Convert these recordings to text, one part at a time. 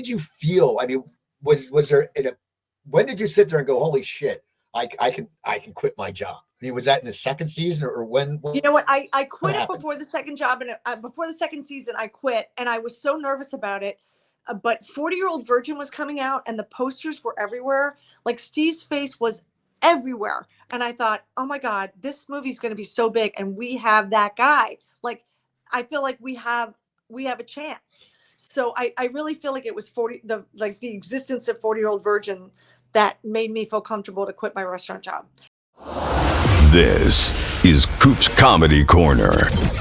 did you feel? I mean, was there when did you sit there and go, holy shit, I can quit my job? I mean, was that in the second season or when? You know what? I quit it happened? before the second job, and before the second season, I quit, and I was so nervous about it. But 40-Year-Old Virgin was coming out, and the posters were everywhere. Like Steve's face was everywhere, and I thought, oh my God, this movie's going to be so big, and we have that guy. Like, I feel like we have a chance. So I really feel like it was the existence of 40-Year-Old Virgin that made me feel comfortable to quit my restaurant job. This is Coop's Comedy Corner.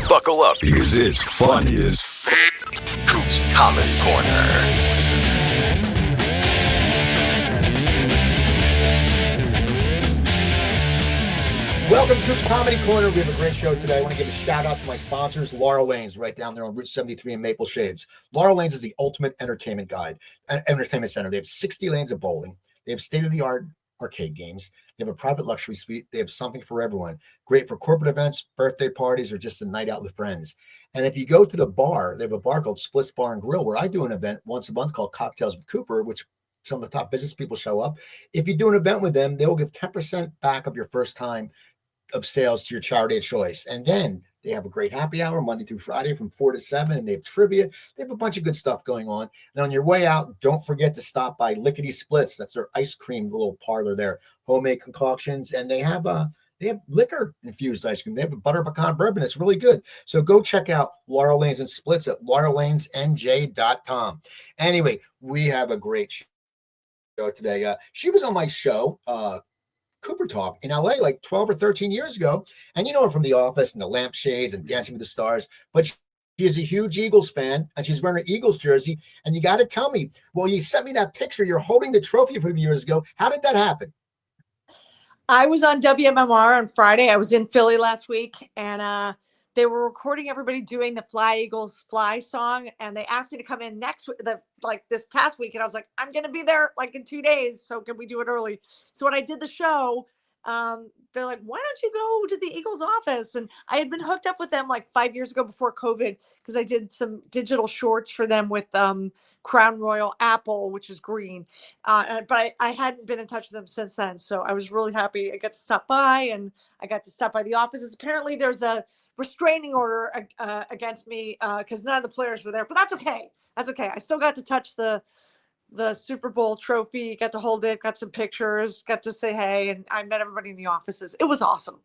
Buckle up because it's funny as Coop's Comedy Corner. Welcome to Coop's Comedy Corner. We have a great show today. I want to give a shout out to my sponsors, Laurel Lanes, right down there on Route 73 in Maple Shades. Laurel Lanes is the ultimate entertainment center. They have 60 lanes of bowling. They have state-of-the-art arcade games. They have a private luxury suite. They have something for everyone. Great for corporate events, birthday parties, or just a night out with friends. And if you go to the bar, they have a bar called Splits Bar and Grill, where I do an event once a month called Cocktails with Cooper, which some of the top business people show up. If you do an event with them, they will give 10% back of your first time of sales to your charity of choice. And then they have a great happy hour Monday through Friday from 4 to 7, and they have trivia. They have a bunch of good stuff going on. And on your way out, don't forget to stop by Lickety Splits. That's their ice cream little parlor there, homemade concoctions, and they have liquor infused ice cream. They have a butter pecan bourbon. It's really good. So go check out Laurel Lanes and Splits at laurelLanesNJ.com. Anyway, we have a great show today. She was on my show, Cooper Talk in LA like 12 or 13 years ago. And you know her from The Office and The Lampshades and Dancing with the Stars. But she is a huge Eagles fan, and she's wearing an Eagles jersey. And you got to tell me, well, you sent me that picture. You're holding the trophy from years ago. How did that happen? I was on WMMR on Friday. I was in Philly last week, and they were recording everybody doing the Fly Eagles Fly song, and they asked me to come in this past week, and I was like, I'm going to be there like in 2 days, so can we do it early? So when I did the show, they're like, why don't you go to the Eagles office? And I had been hooked up with them like 5 years ago before COVID, because I did some digital shorts for them with Crown Royal Apple, which is green. But I hadn't been in touch with them since then. So I was really happy. I got to stop by, and I got to stop by the offices. Apparently there's a restraining order against me because none of the players were there, but that's okay. That's okay. I still got to touch the Super Bowl trophy, got to hold it, got some pictures, got to say hey, and I met everybody in the offices. It was awesome.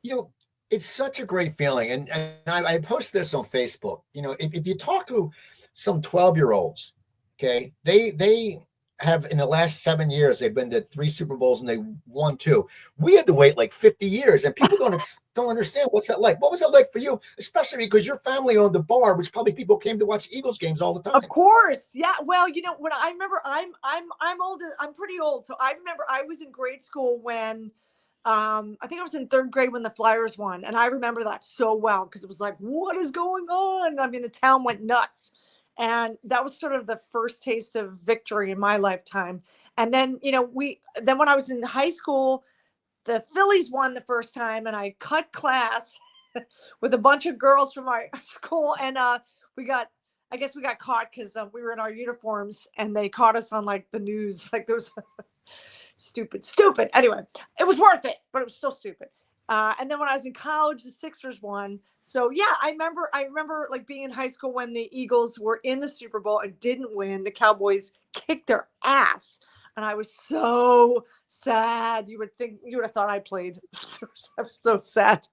You know, it's such a great feeling. And I post this on Facebook. You know, if you talk to some 12-year-olds, okay, they have in the last 7 years, they've been to 3 Super Bowls and they won 2. We had to wait like 50 years, and people don't understand what's that like. What was that like for you, especially because your family owned the bar, which probably people came to watch Eagles games all the time. Of course, yeah. Well, you know, when I remember, I'm old. I'm pretty old, so I remember I was in grade school when I think I was in 3rd grade when the Flyers won, and I remember that so well because it was like, what is going on? I mean, the town went nuts. And that was sort of the first taste of victory in my lifetime. And then, you know, when I was in high school, the Phillies won the first time, and I cut class with a bunch of girls from my school. And I guess we got caught because we were in our uniforms, and they caught us on like the news. Like those stupid. Anyway, it was worth it, but it was still stupid. And then when I was in college, the Sixers won. So yeah, I remember like being in high school when the Eagles were in the Super Bowl and didn't win. The Cowboys kicked their ass, and I was so sad. You would have thought I played. I was so sad.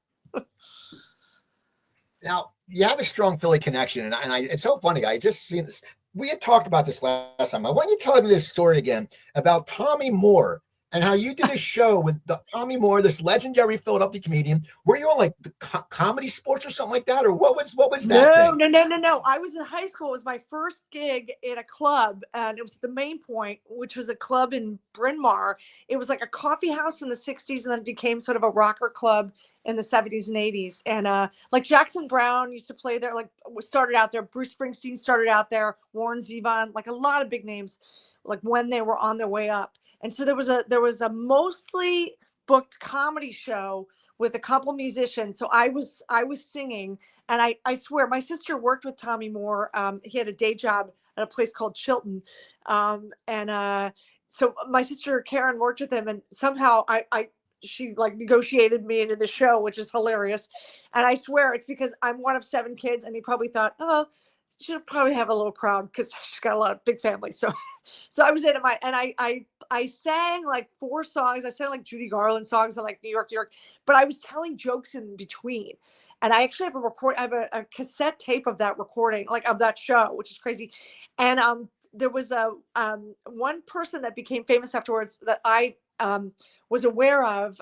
Now you have a strong Philly connection, and it's so funny. I just seen this. We had talked about this last time. I want you to tell me this story again about Tommy Moore. And how you did a show with Tommy Moore, this legendary Philadelphia comedian. Were you on like the Comedy Sports or something like that, or what was that? No. I was in high school. It was my first gig in a club, and it was the Main Point, which was a club in Bryn Mawr. It was like a coffee house in the '60s, and then it became sort of a rocker club in the '70s and '80s. And like Jackson Browne used to play there. Like started out there. Bruce Springsteen started out there. Warren Zevon, like a lot of big names, like when they were on their way up. And so there was a mostly booked comedy show with a couple musicians. So I was singing, And I swear, my sister worked with Tommy Moore. He had a day job at a place called Chilton. So my sister Karen worked with him, and somehow she like negotiated me into the show, which is hilarious. And I swear it's because I'm one of 7 kids, and he probably thought, oh, she'll probably have a little crowd because she's got a lot of big family. So, so I was in my, and I sang like 4 songs. I sang like Judy Garland songs and like New York, New York, but I was telling jokes in between. And I actually have I have a cassette tape of that recording, like of that show, which is crazy. And there was a one person that became famous afterwards that I was aware of.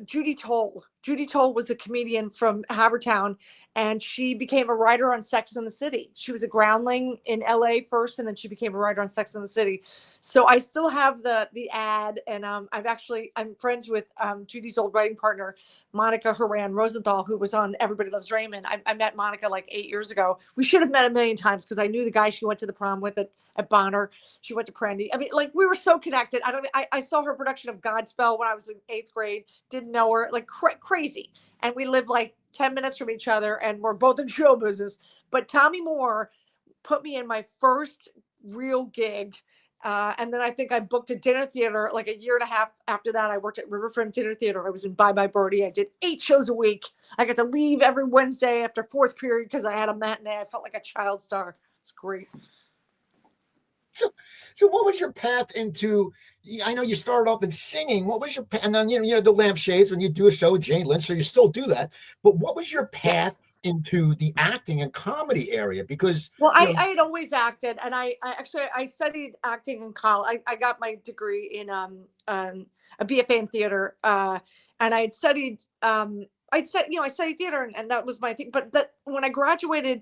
Judy Toll. Judy Toll was a comedian from Havertown, and she became a writer on Sex and the City. She was a groundling in LA first, and then she became a writer on Sex and the City. So I still have the ad, and I'm friends with Judy's old writing partner, Monica Horan Rosenthal, who was on Everybody Loves Raymond. I met Monica like 8 years ago. We should have met a million times because I knew the guy she went to the prom with at Bonner. She went to Prendy. I mean, like we were so connected. I saw her production of Godspell when I was in 8th grade. Didn't know her, like crazy. And we lived like 10 minutes from each other, and we're both in show business. But Tommy Moore put me in my first real gig. And then I think I booked a dinner theater like a year and a half after that. I worked at Riverfront Dinner Theater. I was in Bye Bye Birdie. I did 8 shows a week. I got to leave every Wednesday after 4th period because I had a matinee. I felt like a child star. It's great. So what was your path into? I know you started off in singing. What was your and then you had the lampshades when you do a show with Jane Lynch, so you still do that. But what was your path into the acting and comedy area? Because I had always acted, and I studied acting in college. I got my degree in a BFA in theater, and I had studied I studied theater, and that was my thing. But when I graduated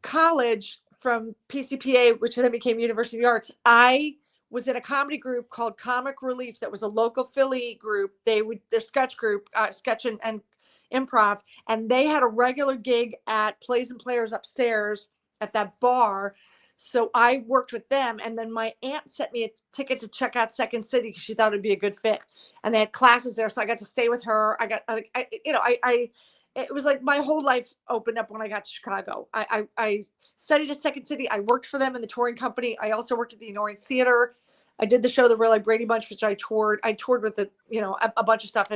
college from PCPA, which then became University of the Arts, I was in a comedy group called Comic Relief. That was a local Philly group. Their sketch group, sketch and improv, and they had a regular gig at Plays and Players upstairs at that bar. So I worked with them, and then my aunt sent me a ticket to check out Second City because she thought it'd be a good fit, and they had classes there, so I got to stay with her. It was like my whole life opened up when I got to Chicago. I studied at Second City. I worked for them in the touring company. I also worked at the Annoyance Theater. I did the show, The Real Life Brady Bunch, which I toured. I toured with a bunch of stuff.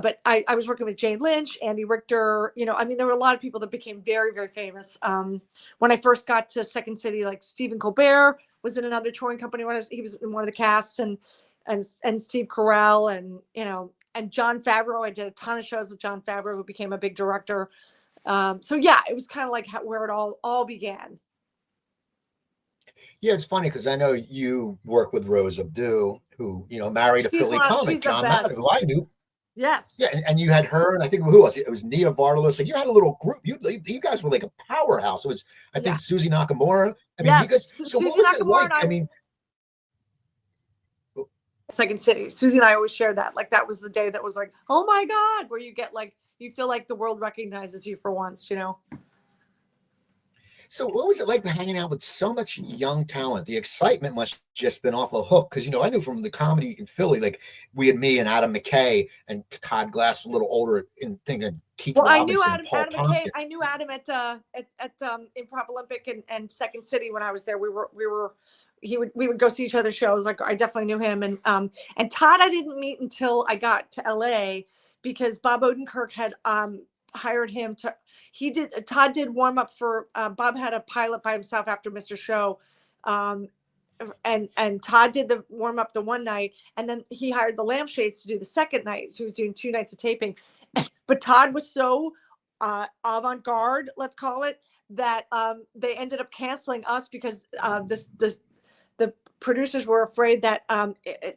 But I was working with Jane Lynch, Andy Richter. There were a lot of people that became very, very famous. When I first got to Second City, like Stephen Colbert was in another touring company. He was in one of the casts, and Steve Carell, and Jon Favreau. I did a ton of shows with Jon Favreau, who became a big director. It was kind of like where it all began. Yeah, it's funny because I know you work with Rose Abdul, who married a Philly comic, John Madden, who I knew. Yes. Yeah, and you had her, and I think who else? It was Nia Vardalos. So you had a little group. You guys were like a powerhouse. It was, I think, Susie Nakamura. I mean, you guys. So what was it like? I mean. Second City. Susie and I always shared that. Like that was the day that was like, oh my God, where you get like, you feel like the world recognizes you for once, So what was it like hanging out with so much young talent? The excitement must have just been off the hook. Because, I knew from the comedy in Philly, like we had me and Adam McKay, and Todd Glass was a little older in thinking Keith Robinson, I knew Adam McKay. I knew Adam at Improv Olympic and Second City when I was there. We would go see each other's shows. Like I definitely knew him. And Todd I didn't meet until I got to LA because Bob Odenkirk had hired him Todd did warm up for Bob had a pilot by himself after Mr. Show. And Todd did the warm up the one night, and then he hired the Lampshades to do the second night. So he was doing 2 nights of taping. But Todd was so avant-garde, let's call it, that they ended up canceling us because the producers were afraid that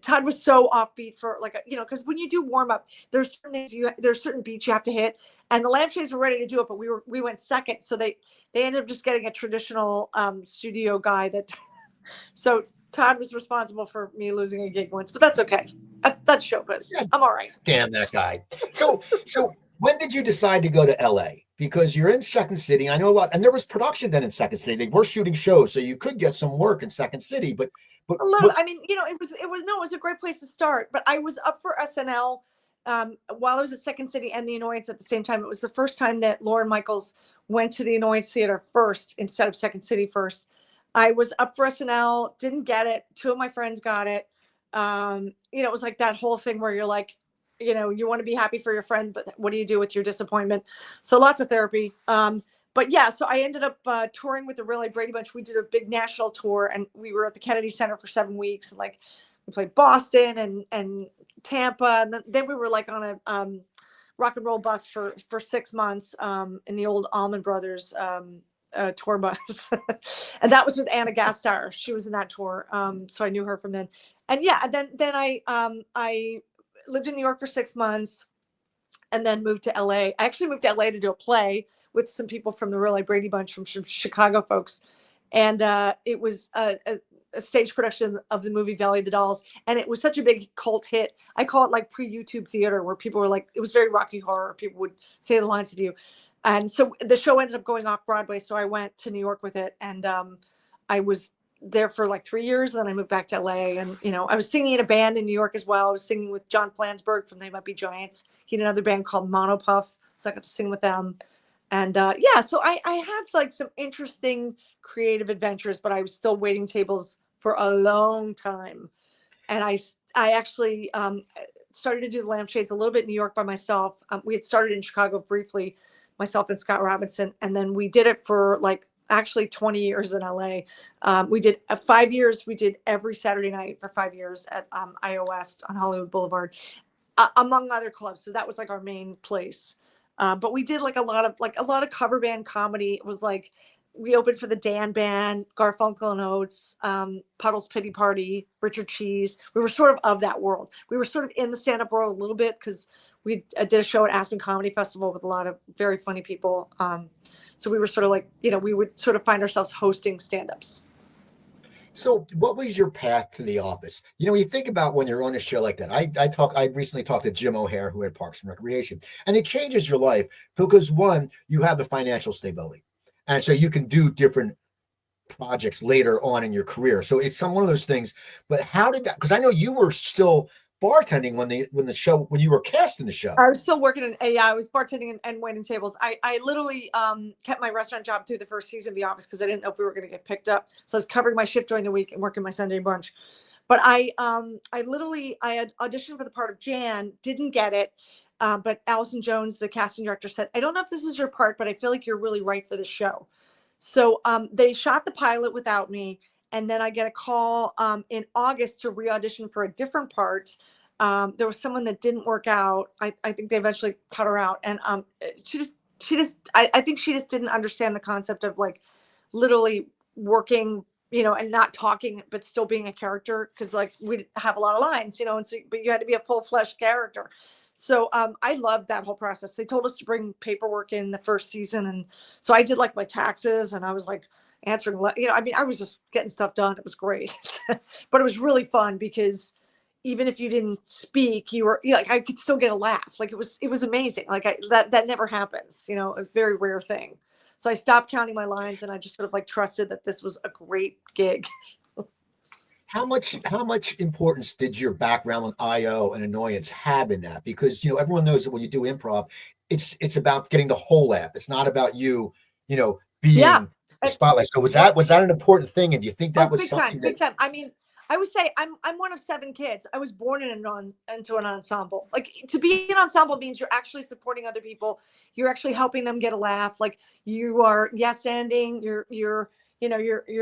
Todd was so offbeat for because when you do warm up, there's certain things there's certain beats you have to hit, and the Lampshades were ready to do it, but we went second, so they ended up just getting a traditional studio guy that. So Todd was responsible for me losing a gig once, but that's okay. That's showbiz. Yeah, I'm all right. Damn that guy. So when did you decide to go to LA? Because you're in Second City. I know a lot, and there was production then in Second City. They were shooting shows, so you could get some work in Second City. But a little. I mean, it was a great place to start. But I was up for SNL while I was at Second City and the Annoyance at the same time, it was the first time that Lauren Michaels went to the Annoyance Theater first instead of Second City first. I was up for SNL, didn't get it. Two of my friends got it. It was like that whole thing where you're like, you want to be happy for your friend, but what do you do with your disappointment? So lots of therapy. But yeah, so I ended up touring with the Really Brady Bunch. We did a big national tour, and we were at the Kennedy Center for 7 weeks. And like, we played Boston and Tampa, and then we were like on a rock and roll bus for 6 months in the old Allman Brothers tour bus, and that was with Anna Gasteyer. She was in that tour, so I knew her from then. And yeah, then I lived in New York for 6 months, and then moved to LA. I actually moved to LA to do a play with some people from the Really Brady Bunch, from some Chicago folks, and it was a stage production of the movie Valley of the Dolls, and it was such a big cult hit. I call it like pre-YouTube theater, where people were like, it was very Rocky Horror. People would say the lines with you, and so the show ended up going off Broadway. So I went to New York with it, and I was there for like 3 years. And then I moved back to LA, and I was singing in a band in New York as well. I was singing with John Flansburgh from They Might Be Giants. He had another band called Monopuff, so I got to sing with them. And yeah, so I had like some interesting creative adventures, but I was still waiting tables for a long time. And I actually started to do the Lampshades a little bit in New York by myself. We had started in Chicago briefly, myself and Scott Robinson, and then we did it for like actually 20 years in LA. We did 5 years. We did every Saturday night for 5 years at IO West on Hollywood Boulevard, among other clubs. So that was like our main place. But we did like a lot of cover band comedy. It was like, we opened for the Dan Band, Garfunkel and Oates, Puddle's Pity Party, Richard Cheese. We were sort of that world. We were sort of in the stand-up world a little bit, because we did a show at Aspen Comedy Festival with a lot of very funny people. So we were sort of like, we would sort of find ourselves hosting stand-ups. So what was your path to the office? When you think about when you're on a show like that, I recently talked to Jim O'Hare, who had Parks and Recreation, and it changes your life because, one, you have the financial stability. And so you can do different projects later on in your career. So it's one of those things. But how did that? Because I know you were still bartending when you were cast in the show. I was still working I was bartending and waiting tables. I literally kept my restaurant job through the first season of The Office, because I didn't know if we were going to get picked up. So I was covering my shift during the week and working my Sunday brunch. But I had auditioned for the part of Jan, didn't get it. But Allison Jones, the casting director, said, I don't know if this is your part, but I feel like you're really right for the show. So they shot the pilot without me. And then I get a call in August to re-audition for a different part. There was someone that didn't work out. I think they eventually cut her out. And I think she just didn't understand the concept of like literally working, and not talking, but still being a character. Cause like we have a lot of lines, and so, but you had to be a full-fledged character. So I loved that whole process. They told us to bring paperwork in the first season. And so I did like my taxes, and I was like answering, I was just getting stuff done. It was great, but it was really fun because even if you didn't speak, you were like, I could still get a laugh. Like it was amazing. Like that never happens, a very rare thing. So I stopped counting my lines, and I just sort of like trusted that this was a great gig. How much importance did your background on IO and Annoyance have in that? Because everyone knows that when you do improv, it's about getting the whole laugh. It's not about you, being the spotlight. So was that an important thing? And do you think that was something big time? I mean, I would say I'm one of 7 kids. I was born into an ensemble. Like, to be an ensemble means you're actually supporting other people. You're actually helping them get a laugh. Like, you are yes-anding. You're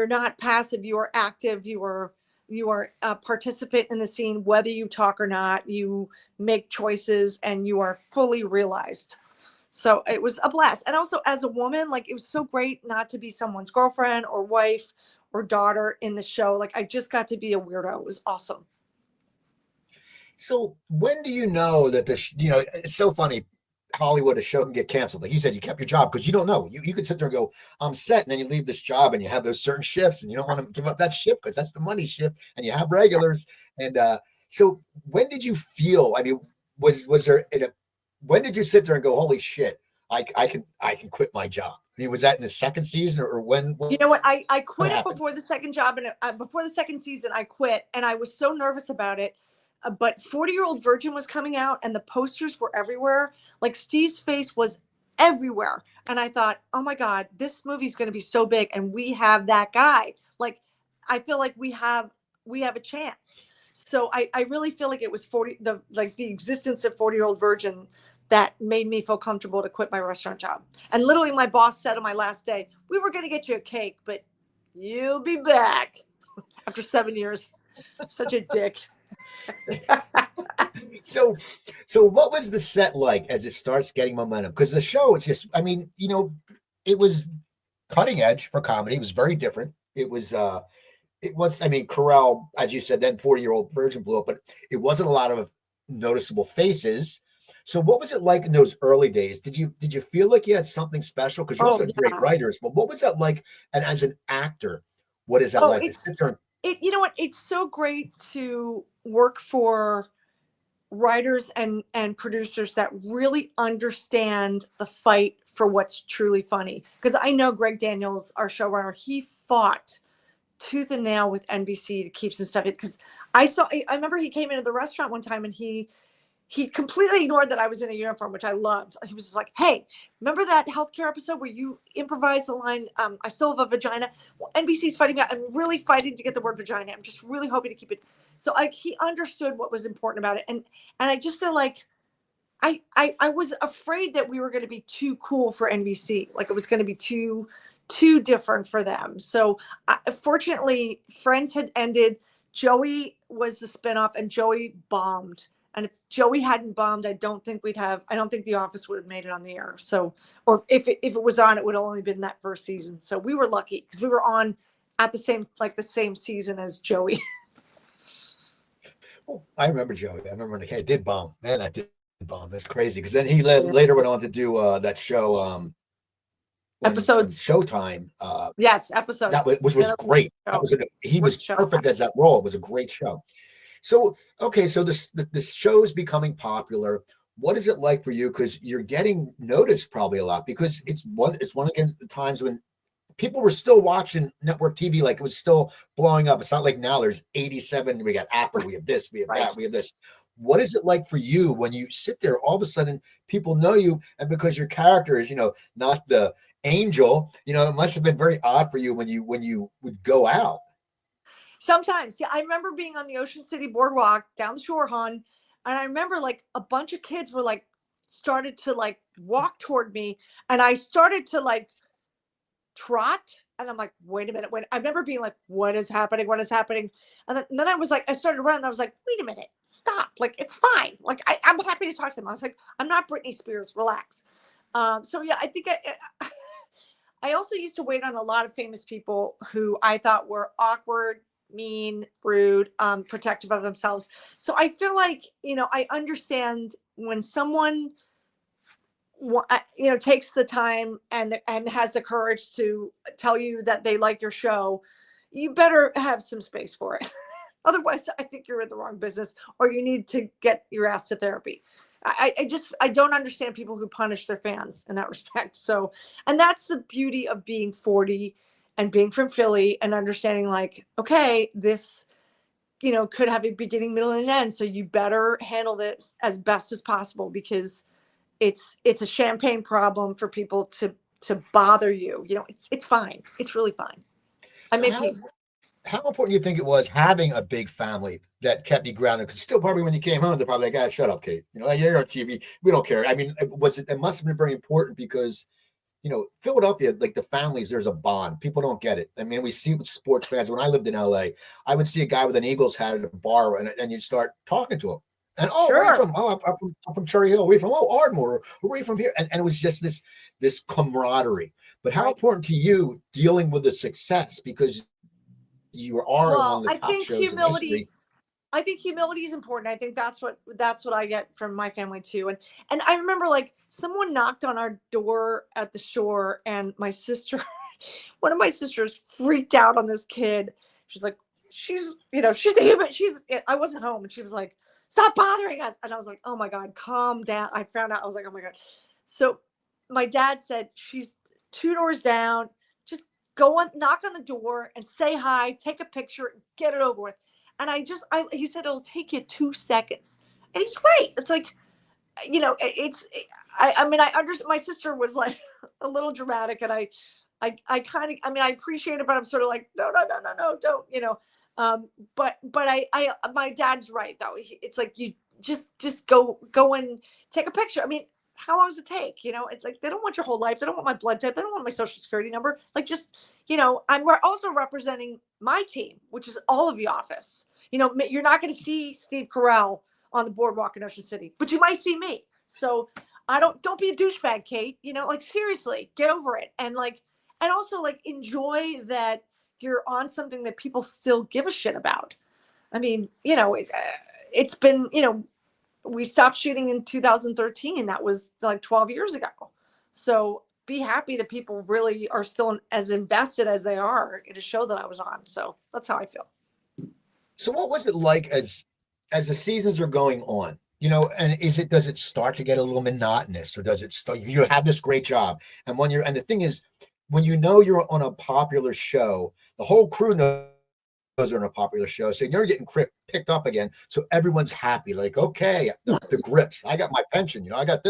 not passive. You are active. You are a participant in the scene, whether you talk or not. You make choices, and you are fully realized. So it was a blast. And also, as a woman, like, it was so great not to be someone's girlfriend or wife or daughter in the show. Like, I just got to be a weirdo. It was awesome. So when do you know that it's so funny, Hollywood, a show can get canceled. Like you said, you kept your job because you don't know. You could sit there and go, I'm set, and then you leave this job and you have those certain shifts, and you don't want to give up that shift because that's the money shift, and you have regulars. And so when did you feel, I mean, when did you sit there and go, holy shit, I can quit my job? I mean, was that in the second season, or when? You know what? I quit it before the second job, and before the second season, I quit, and I was so nervous about it But 40-Year-Old Virgin was coming out and the posters were everywhere. Like Steve's face was everywhere. And I thought, oh my God, this movie's going to be so big. And we have that guy. Like, I feel like we have a chance. So I really feel like it was the existence of 40-Year-Old Virgin that made me feel comfortable to quit my restaurant job. And literally my boss said on my last day, we were going to get you a cake, but you'll be back after 7 years. Such a dick. So what was the set like as it starts getting momentum? Because the show, it's just, I mean, it was cutting edge for comedy. It was very different. It was, I mean, Carell, as you said, then 40-Year-Old Virgin blew up, but it wasn't a lot of noticeable faces. So what was it like in those early days? Did you feel like you had something special? Because you're also great writers, but what was that like? And as an actor, what is that like? You know what? It's so great to work for writers and producers that really understand the fight for what's truly funny. Because I know Greg Daniels, our showrunner, he fought tooth and nail with NBC to keep some stuff in. Because I remember he came into the restaurant one time and he completely ignored that I was in a uniform, which I loved. He was just like, hey, remember that healthcare episode where you improvised the line, I still have a vagina? Well, NBC's fighting back. I'm really fighting to get the word vagina. I'm just really hoping to keep it. So he understood what was important about it. And I just feel like I was afraid that we were going to be too cool for NBC. Like it was going to be too different for them. So fortunately, Friends had ended. Joey was the spinoff and Joey bombed. And if Joey hadn't bombed, I don't think The Office would have made it on the air. So, or if it was on, it would have only been that first season. So we were lucky because we were on at the same season as Joey. Oh, I remember Joey. I remember when it did bomb. Man, I did bomb. That's crazy. Because then he later went on to do that show, episodes. Showtime. Yes, episodes. Which was great. He was perfect as that role. It was a great show. So, okay, so this show's becoming popular. What is it like for you? Because you're getting noticed probably a lot because it's one of the times when people were still watching network TV, like it was still blowing up. It's not like now there's 87, we got Apple, we have this, we have that, we have this. What is it like for you when you sit there, all of a sudden people know you, and because your character is, not the angel, it must have been very odd for you when you would go out. Sometimes, yeah. I remember being on the Ocean City Boardwalk down the shore, hon, and I remember like a bunch of kids were like started to like walk toward me, and I started to like trot, and I'm like, wait a minute, I remember being like, what is happening? And then I was like, I started running, and I was like, wait a minute, stop, like it's fine, like I'm happy to talk to them. I was like, I'm not Britney Spears, relax. So yeah, I think I also used to wait on a lot of famous people who I thought were awkward, mean, rude, protective of themselves. So I feel like, I understand when someone, takes the time and has the courage to tell you that they like your show, you better have some space for it. Otherwise, I think you're in the wrong business, or you need to get your ass to therapy. I don't understand people who punish their fans in that respect. So, and that's the beauty of being 40 and being from Philly and understanding like, okay, this, could have a beginning, middle, and end. So you better handle this as best as possible because it's a champagne problem for people to bother you. It's fine. It's really fine. I made peace. How important do you think it was having a big family that kept you grounded? Because still probably when you came home, they're probably like, shut up, Kate. You're on TV. We don't care. I mean, it must have been very important because, Philadelphia, like the families, there's a bond. People don't get it. I mean, we see with sports fans. When I lived in LA, I would see a guy with an Eagles hat at a bar and you'd start talking to him. And where are you from? I'm from Cherry Hill. Where are you from? Ardmore. Where are you from here? And it was just this camaraderie. But how important to you dealing with the success because you are one of the top shows in history? I think humility is important. I think that's what I get from my family too. And I remember like someone knocked on our door at the shore, and my sister, one of my sisters, freaked out on this kid. She's like, she's the human. I wasn't home, and she was like, stop bothering us. And I was like, oh my God, calm down. I found out, I was like, oh my God. So my dad said, she's 2 doors down. Just go on, knock on the door and say hi, take a picture, get it over with. he said, it'll take you 2 seconds. And he's right. It's like, I mean, I understand. My sister was like a little dramatic, and I kind of, I mean, I appreciate it, but I'm sort of like, no, no, no, no, no, don't, but my dad's right though. It's like, you just go and take a picture. I mean, how long does it take? It's like, they don't want your whole life. They don't want my blood type. They don't want my social security number. Like, just, we're also representing my team, which is all of the office. You're not going to see Steve Carell on the boardwalk in Ocean City, but you might see me. So don't be a douchebag, Kate, like, seriously, get over it. And also like, enjoy that you're on something that people still give a shit about. I mean, it's been, we stopped shooting in 2013. That was like 12 years ago. So be happy that people really are still as invested as they are in a show that I was on. So that's how I feel. So what was it like as the seasons are going on? And does it start to get a little monotonous, or does it start, you have this great job, and the thing is, when you're on a popular show, the whole crew knows you're on a popular show, so you're getting picked up again, so everyone's happy, like, okay, the grips, I got my pension, we got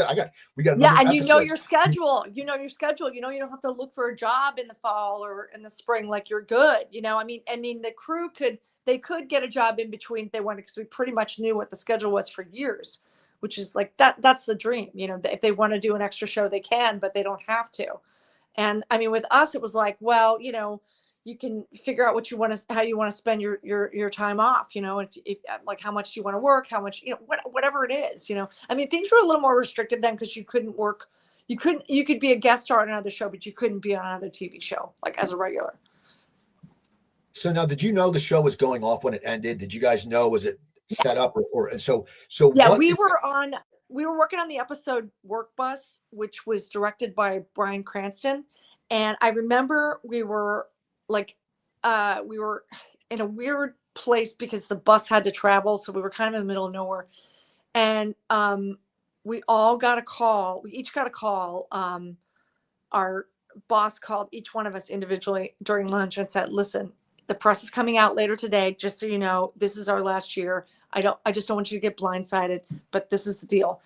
yeah, and your schedule, you don't have to look for a job in the fall or in the spring, like, you're good. I mean the crew could get a job in between if they wanted, because we pretty much knew what the schedule was for years, which is like, that's the dream. If they want to do an extra show, they can, but they don't have to. And I mean, with us, it was like, well, you can figure out how you want to spend your time off, if like, how much do you want to work, how much, whatever it is, I mean, things were a little more restricted then, because you couldn't work. You could be a guest star on another show, but you couldn't be on another TV show, like, as a regular. So now, did you know the show was going off when it ended? Did you guys know, was it set up and so yeah, we were working on the episode Work Bus, which was directed by Bryan Cranston. And I remember we were in a weird place because the bus had to travel. So we were kind of in the middle of nowhere. And we each got a call. Our boss called each one of us individually during lunch and said, listen, the press is coming out later today. Just so you know, this is our last year. I just don't want you to get blindsided, but this is the deal.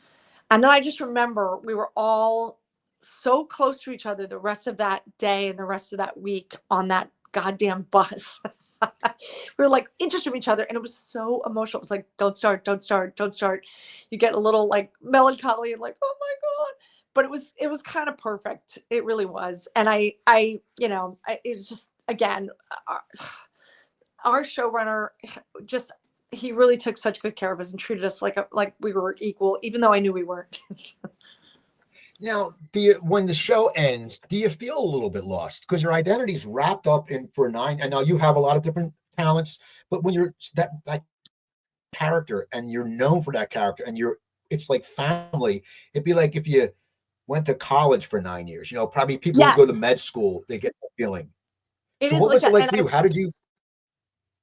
And then I just remember we were all so close to each other the rest of that day and the rest of that week on that goddamn bus. We were like inches from each other, and it was so emotional. It was like, don't start. You get a little like melancholy and like, oh my God. But it was kind of perfect. It really was. And it was just, again, our showrunner, just, he really took such good care of us and treated us like we were equal, even though I knew we weren't. Now, when the show ends, do you feel a little bit lost? Because your identity's wrapped up in for 9, and now you have a lot of different talents, but when you're that character and you're known for that character and it's like family, it'd be like if you went to college for 9 years, probably people who go to med school, they get that feeling. So what was it like for you? How did you?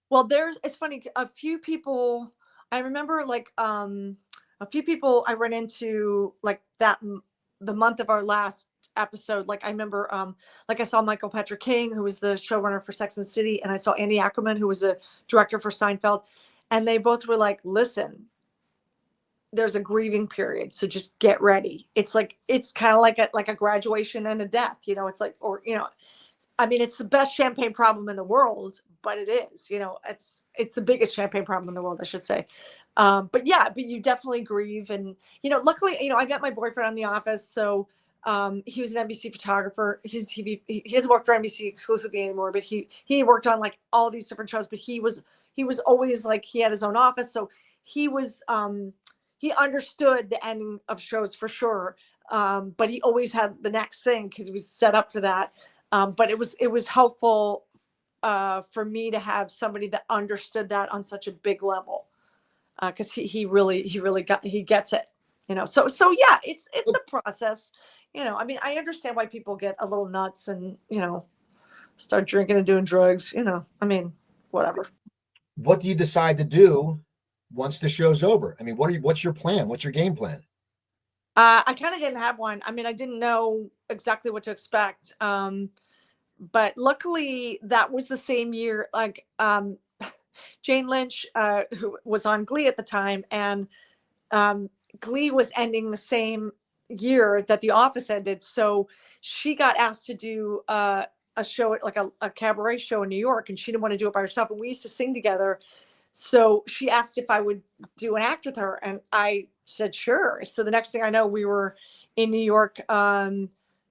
Well, it's funny. A few people, I remember, like, a few people I ran into, like, the month of our last episode. Like, I remember, like, I saw Michael Patrick King, who was the showrunner for Sex and the City, and I saw Andy Ackerman, who was a director for Seinfeld, and they both were like, listen, there's a grieving period, so just get ready. It's kind of like a graduation and a death, it's like, or, I mean, it's the best champagne problem in the world, but it is, it's the biggest champagne problem in the world, I should say. But you definitely grieve. And, luckily, I met my boyfriend on The Office. So he was an NBC photographer. He's TV. He doesn't work for NBC exclusively anymore, but he worked on like all these different shows, but he was always like, he had his own office. So he was, he understood the ending of shows for sure. But he always had the next thing because he was set up for that. But it was helpful for me to have somebody that understood that on such a big level, because he really gets it, So yeah, it's a process, I mean, I understand why people get a little nuts and start drinking and doing drugs, I mean, whatever. What do you decide to do once the show's over? I mean, what's your plan? What's your game plan? I kind of didn't have one. I mean, I didn't know exactly what to expect. But luckily that was the same year. Like, Jane Lynch, who was on Glee at the time, and Glee was ending the same year that The Office ended. So she got asked to do a show, like a cabaret show in New York, and she didn't want to do it by herself. And we used to sing together. So she asked if I would do an act with her, and I said sure. So the next thing I know, we were in New York,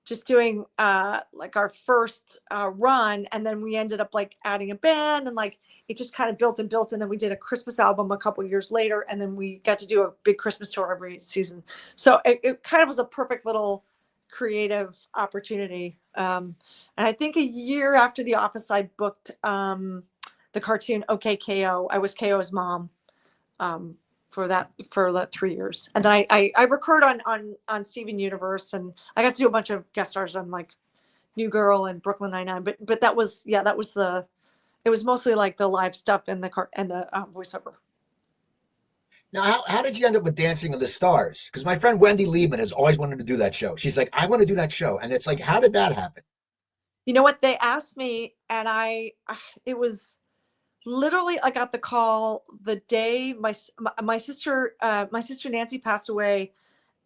just doing like our first run, and then we ended up like adding a band, and like it just kind of built and built, and then we did a Christmas album a couple years later, and then we got to do a big Christmas tour every season. So it kind of was a perfect little creative opportunity. And I think a year after The Office, I booked the cartoon OK KO. I was KO's mom for that 3 years, and then I recorded on Steven Universe, and I got to do a bunch of guest stars on like New Girl and Brooklyn Nine-Nine. But that was it was mostly like the live stuff and the voiceover. Now, how did you end up with Dancing with the Stars? Because my friend Wendy Liebman has always wanted to do that show. She's like, I want to do that show, and it's like, how did that happen? You know what? They asked me, and it was literally, I got the call the day my sister Nancy passed away,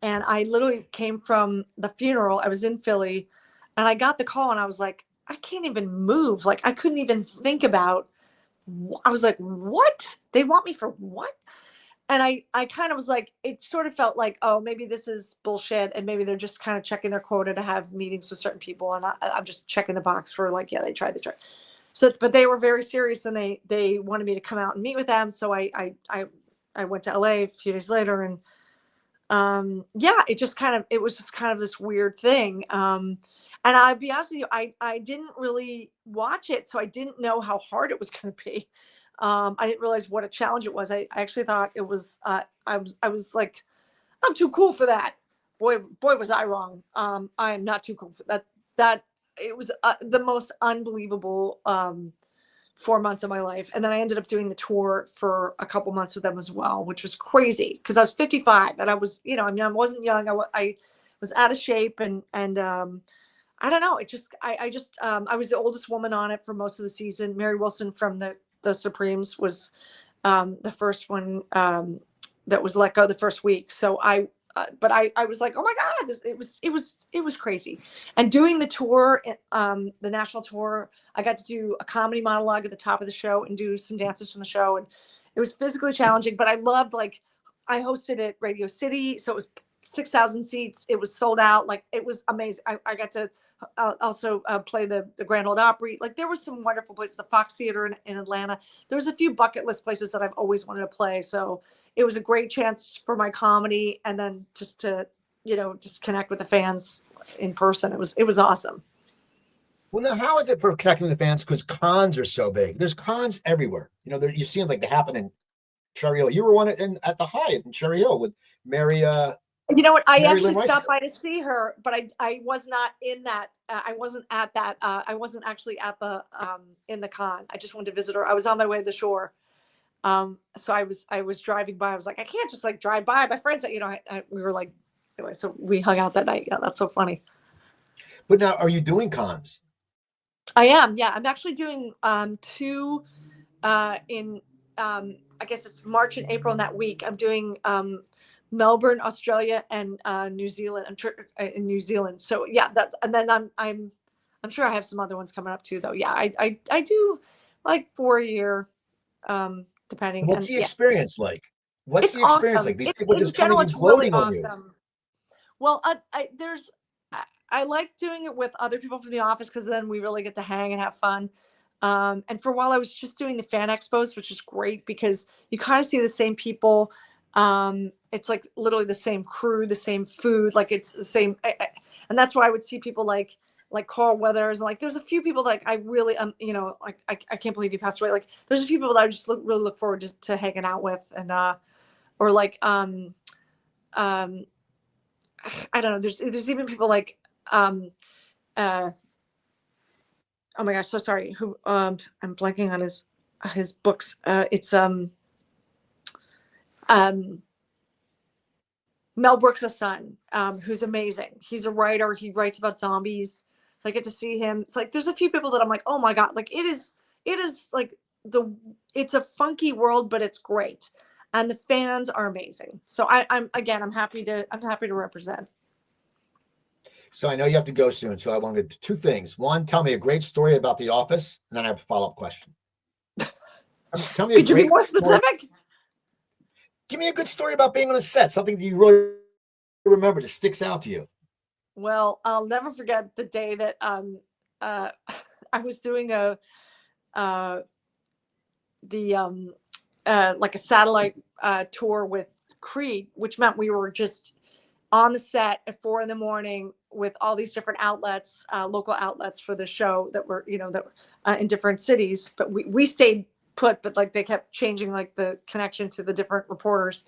and I literally came from the funeral. I was in Philly, and I got the call, and I was like, I can't even move. Like, I couldn't even think about. I was like, what? They want me for what? And I kind of was like, it sort of felt like, oh, maybe this is bullshit, and maybe they're just kind of checking their quota to have meetings with certain people, and I'm just checking the box for like, yeah, they tried. So, but they were very serious, and they wanted me to come out and meet with them. So I went to LA a few days later, and yeah, it was just kind of this weird thing. And I'll be honest with you, I didn't really watch it, so I didn't know how hard it was going to be. I didn't realize what a challenge it was. I actually thought it was. I was like, I'm too cool for that. Boy, was I wrong. I am not too cool for that. That it was the most unbelievable 4 months of my life. And then I ended up doing the tour for a couple months with them as well, which was crazy because I was 55 and I was, I mean, I wasn't young. I was out of shape, and I don't know. I was the oldest woman on it for most of the season. Mary Wilson from the Supremes was the first one that was let go the first week. So but I was like, oh my God, it was crazy. And doing the tour, the national tour, I got to do a comedy monologue at the top of the show and do some dances from the show. And it was physically challenging, but I loved, like, I hosted at Radio City. So it was 6,000 seats. It was sold out. Like, it was amazing. I got to also play the Grand Ole Opry. Like, there were some wonderful places, the Fox Theater in Atlanta. There was a few bucket list places that I've always wanted to play. So it was a great chance for my comedy, and then just to, just connect with the fans in person. It was awesome. Well, now, how is it for connecting with the fans? Because cons are so big. There's cons everywhere. You see them, like, they happen in Cherry Hill. You were one at the Hyatt in Cherry Hill with Mary. You know what? I Mary actually Lynn stopped by to see her, but I was not in that. I wasn't at that. I wasn't actually at the in the con. I just wanted to visit her. I was on my way to the shore. So I was driving by. I was like, I can't just like drive by. My friends, we were like, anyway, so we hung out that night. Yeah, that's so funny. But now, are you doing cons? I am. Yeah, I'm actually doing 2 in I guess it's March and April in that week. I'm doing Melbourne, Australia, and New Zealand. I'm sure in New Zealand. So yeah, and then I'm sure I have some other ones coming up too, though. Yeah, I do like 4 a year, depending. What's the experience like? What's the experience like? These people just coming and gloating on you. Well, I like doing it with other people from the office because then we really get to hang and have fun. And for a while, I was just doing the fan expos, which is great because you kind of see the same people. It's like literally the same crew, the same food, like it's the same. And that's why I would see people like Carl Weathers, and like there's a few people like I really like I can't believe he passed away. Like there's a few people that I just really look forward to hanging out with, and or like I don't know. There's even people like oh my gosh, so sorry. Who I'm blanking on his books. It's Mel Brooks' son, who's amazing. He's a writer. He writes about zombies. So I get to see him. It's like there's a few people that I'm like, oh my God, like it is like it's a funky world, but it's great. And the fans are amazing. So I'm happy to represent. So I know you have to go soon. So I want to do two things. One, tell me a great story about The Office, and then I have a follow-up question. Tell me Could you be more specific? Give me a good story about being on a set, something that you really remember that sticks out to you. Well, I'll never forget the day that I was doing like a satellite tour with Creed, which meant we were just on the set at 4 a.m. with all these different outlets, local outlets for the show that were, in different cities. But we stayed put, but like they kept changing like the connection to the different reporters.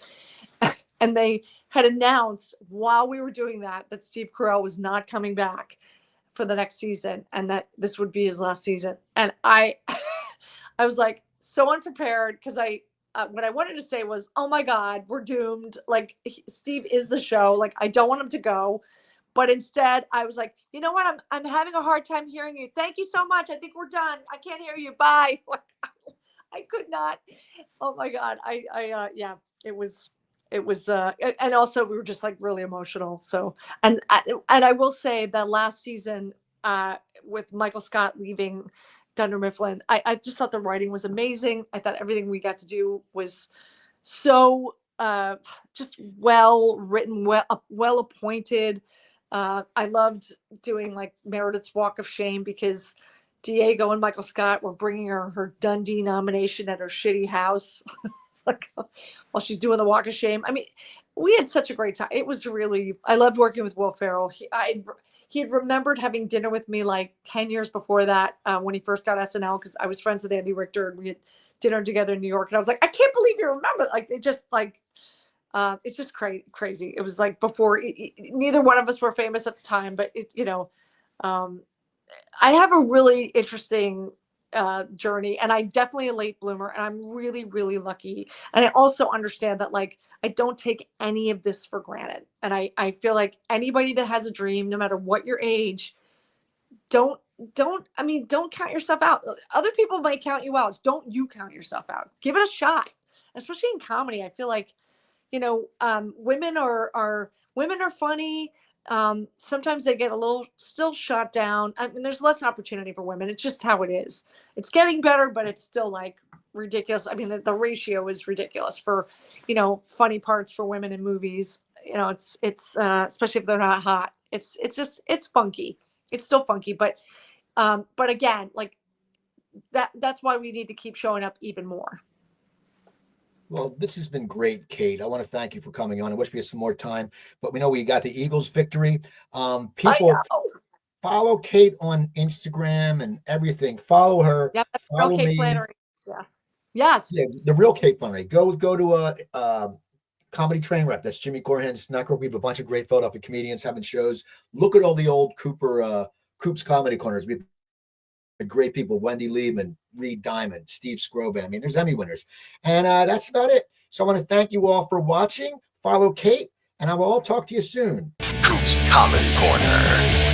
And they had announced while we were doing that Steve Carell was not coming back for the next season and that this would be his last season. And I was like so unprepared because what I wanted to say was, oh my God, we're doomed. Like Steve is the show. Like I don't want him to go. But instead I was like, you know what? I'm having a hard time hearing you. Thank you so much. I think we're done. I can't hear you. Bye. Like I could not. Oh my God. Yeah, it was, and also we were just like really emotional. So, and I will say that last season with Michael Scott leaving Dunder Mifflin, I just thought the writing was amazing. I thought everything we got to do was so just well written, well appointed. I loved doing like Meredith's Walk of Shame because Diego and Michael Scott were bringing her Dundee nomination at her shitty house. Like while she's doing the Walk of Shame. I mean, we had such a great time. It was really, I loved working with Will Ferrell. He had remembered having dinner with me like 10 years before that when he first got SNL because I was friends with Andy Richter and we had dinner together in New York. And I was like, I can't believe you remember. Like it just like, it's just crazy. It was like before neither one of us were famous at the time, but I have a really interesting journey, and I'm definitely a late bloomer, and I'm really, really lucky. And I also understand that like I don't take any of this for granted. And I feel like anybody that has a dream, no matter what your age, don't count yourself out. Other people might count you out. Don't you count yourself out. Give it a shot. Especially in comedy. I feel like, women are funny. Sometimes they get a little still shot down. I mean, there's less opportunity for women. It's just how it is. It's getting better, but it's still like ridiculous. I mean, the ratio is ridiculous for, funny parts for women in movies. It's especially if they're not hot. It's funky. It's still funky, but again, like that's why we need to keep showing up even more. Well, this has been great, Kate. I want to thank you for coming on. I wish we had some more time, but we know we got the Eagles victory. People follow Kate on Instagram and everything. Follow her. Yep, follow Kate me. Flannery. Yeah. Yes. Yeah, the real Kate Flannery. Go to a comedy train wreck. That's Jimmy Corrihan's network. We have a bunch of great Philadelphia comedians having shows. Look at all the old Coops comedy corners. We have great people, Wendy Liebman, Reed Diamond, Steve Scrovan. I mean, there's Emmy winners. And that's about it. So I want to thank you all for watching. Follow Kate, and I will all talk to you soon. Coops Comedy Corner.